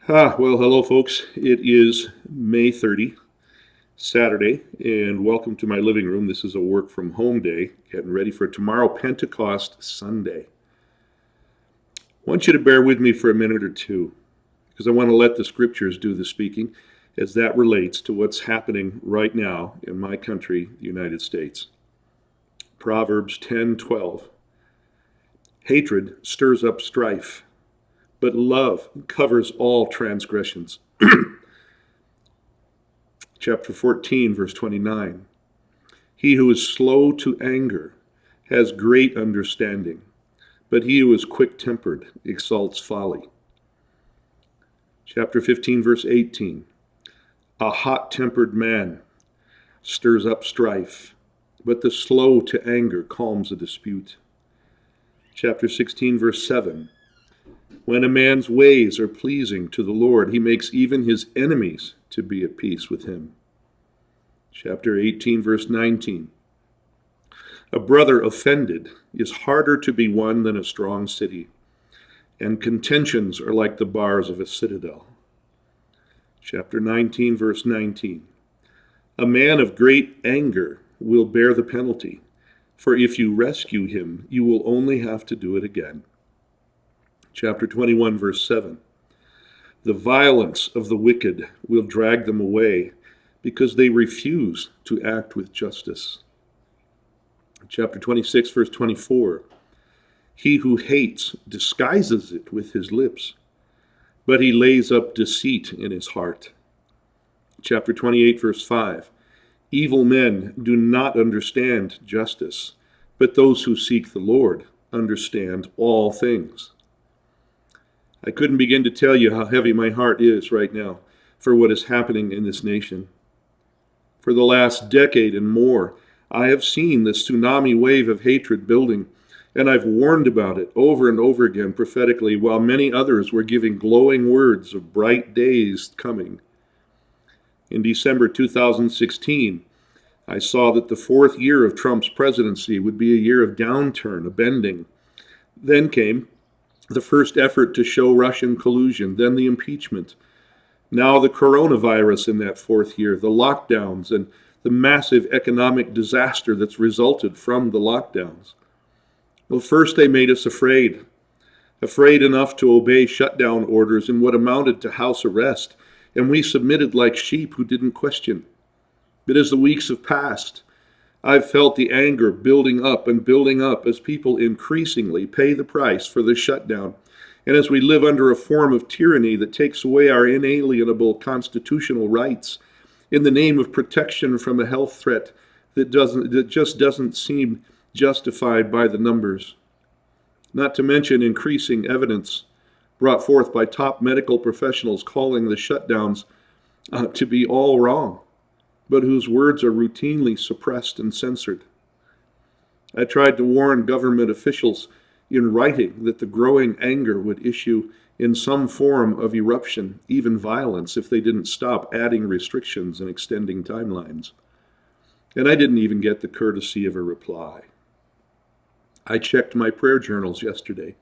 Well, hello, folks. It is May 30, Saturday, and welcome to my living room. This is a work from home day, getting ready for tomorrow, Pentecost Sunday. I want you to bear with me for a minute or two, because I want to let the scriptures do the speaking as that relates to what's happening right now in my country, the United States. Proverbs 10:12. Hatred stirs up strife, but love covers all transgressions. Chapter 14, verse 29. He who is slow to anger has great understanding, but he who is quick-tempered exalts folly. Chapter 15, verse 18. A hot-tempered man stirs up strife, but the slow to anger calms a dispute. Chapter 16, verse 7. When a man's ways are pleasing to the Lord, he makes even his enemies to be at peace with him. Chapter 18, verse 19. A brother offended is harder to be won than a strong city, and contentions are like the bars of a citadel. Chapter 19, verse 19. A man of great anger will bear the penalty, for if you rescue him, you will only have to do it again. Chapter 21, verse 7. The violence of the wicked will drag them away because they refuse to act with justice. Chapter 26, verse 24. He who hates disguises it with his lips, but he lays up deceit in his heart. Chapter 28, verse 5. Evil men do not understand justice, but those who seek the Lord understand all things. I couldn't begin to tell you how heavy my heart is right now for what is happening in this nation. For the last decade and more, I have seen this tsunami wave of hatred building, and I've warned about it over and over again prophetically, while many others were giving glowing words of bright days coming. In December 2016, I saw that the fourth year of Trump's presidency would be a year of downturn, a bending. Then came the first effort to show Russian collusion, then the impeachment. Now the coronavirus in that fourth year, the lockdowns, and the massive economic disaster that's resulted from the lockdowns. Well, first they made us afraid enough to obey shutdown orders in what amounted to house arrest, and we submitted like sheep who didn't question. But as the weeks have passed, I've felt the anger building up as people increasingly pay the price for the shutdown, and as we live under a form of tyranny that takes away our inalienable constitutional rights in the name of protection from a health threat that just doesn't seem justified by the numbers. Not to mention increasing evidence brought forth by top medical professionals calling the shutdowns to be all wrong, but whose words are routinely suppressed and censored. I tried to warn government officials in writing that the growing anger would issue in some form of eruption, even violence, if they didn't stop adding restrictions and extending timelines. And I didn't even get the courtesy of a reply. I checked my prayer journals yesterday,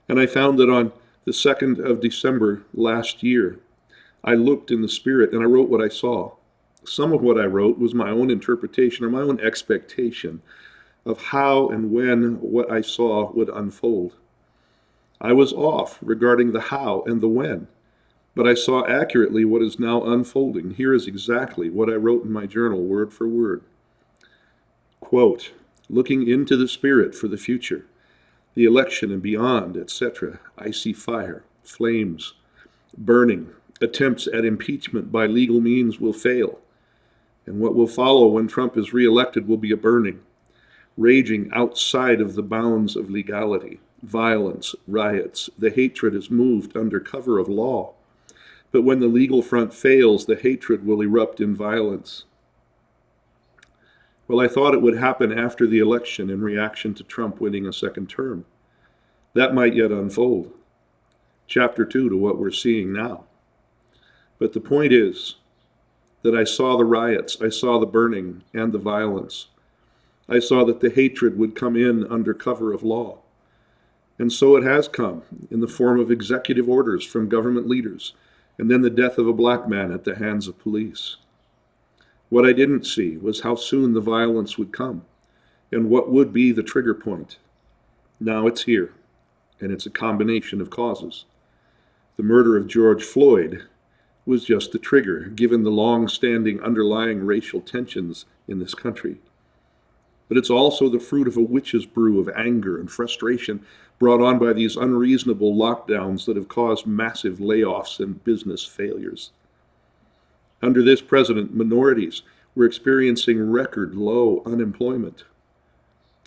and I found that on the 2nd of December last year, I looked in the Spirit and I wrote what I saw. Some of what I wrote was my own interpretation or my own expectation of how and when what I saw would unfold. I was off regarding the how and the when, but I saw accurately what is now unfolding. Here is exactly what I wrote in my journal, word for word. Quote, looking into the Spirit for the future, the election and beyond, etc., I see fire, flames, burning. Attempts at impeachment by legal means will fail. And what will follow when Trump is reelected will be a burning, raging outside of the bounds of legality, violence, riots. The hatred is moved under cover of law. But when the legal front fails, the hatred will erupt in violence. Well, I thought it would happen after the election in reaction to Trump winning a second term. That might yet unfold. Chapter 2 to what we're seeing now. But the point is that I saw the riots, I saw the burning and the violence. I saw that the hatred would come in under cover of law. And so it has come in the form of executive orders from government leaders, and then the death of a black man at the hands of police. What I didn't see was how soon the violence would come and what would be the trigger point. Now it's here, and it's a combination of causes. The murder of George Floyd was just the trigger, given the long-standing underlying racial tensions in this country. But it's also the fruit of a witch's brew of anger and frustration brought on by these unreasonable lockdowns that have caused massive layoffs and business failures. Under this president, minorities were experiencing record low unemployment.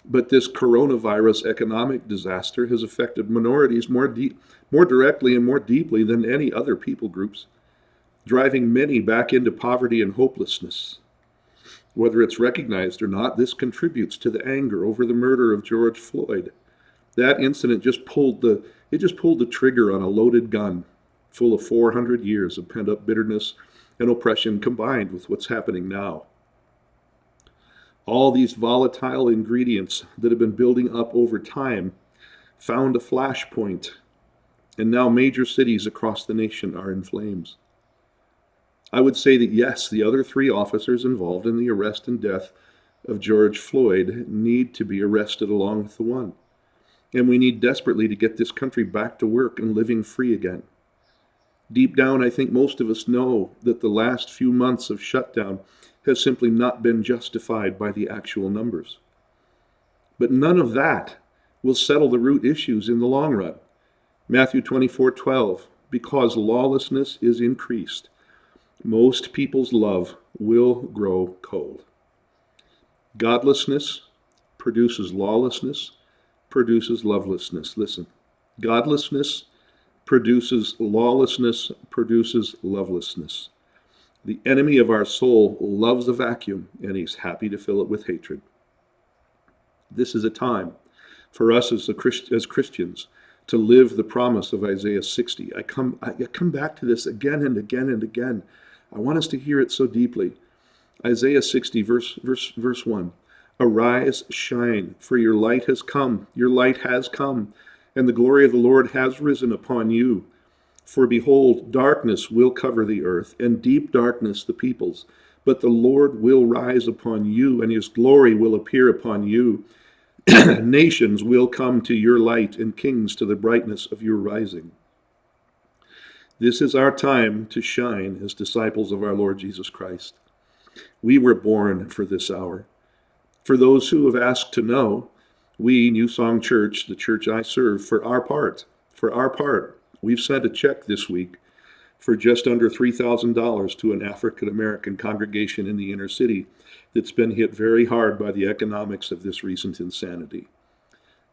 But this coronavirus economic disaster has affected minorities more directly and more deeply than any other people groups, driving many back into poverty and hopelessness. Whether it's recognized or not, this contributes to the anger over the murder of George Floyd. That incident just pulled the trigger on a loaded gun full of 400 years of pent-up bitterness and oppression combined with what's happening now. All these volatile ingredients that have been building up over time found a flashpoint, and now major cities across the nation are in flames. I would say that yes, the other 3 officers involved in the arrest and death of George Floyd need to be arrested along with the one. And we need desperately to get this country back to work and living free again. Deep down, I think most of us know that the last few months of shutdown has simply not been justified by the actual numbers. But none of that will settle the root issues in the long run. Matthew 24:12, because lawlessness is increased, most people's love will grow cold. Godlessness produces lawlessness, produces lovelessness. Listen, godlessness produces lawlessness, produces lovelessness. The enemy of our soul loves a vacuum, and he's happy to fill it with hatred. This is a time for us as Christians to live the promise of Isaiah 60. I come back to this again and again and again. I want us to hear it so deeply. Isaiah 60, verse 1. Arise, shine, for your light has come. Your light has come, and the glory of the Lord has risen upon you. For behold, darkness will cover the earth, and deep darkness the peoples. But the Lord will rise upon you, and his glory will appear upon you. Nations will come to your light, and kings to the brightness of your rising. This is our time to shine as disciples of our Lord Jesus Christ. We were born for this hour. For those who have asked to know, we, New Song Church, the church I serve, for our part, we've sent a check this week for just under $3,000 to an African American congregation in the inner city that's been hit very hard by the economics of this recent insanity.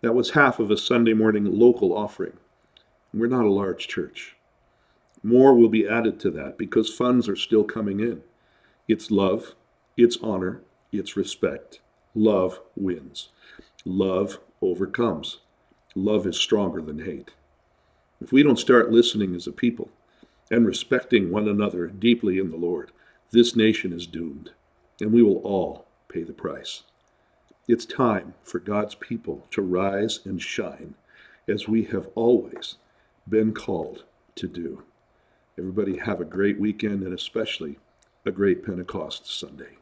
That was half of a Sunday morning local offering. We're not a large church. More will be added to that because funds are still coming in. It's love, it's honor, it's respect. Love wins. Love overcomes. Love is stronger than hate. If we don't start listening as a people and respecting one another deeply in the Lord, this nation is doomed, and we will all pay the price. It's time for God's people to rise and shine as we have always been called to do. Everybody have a great weekend and especially a great Pentecost Sunday.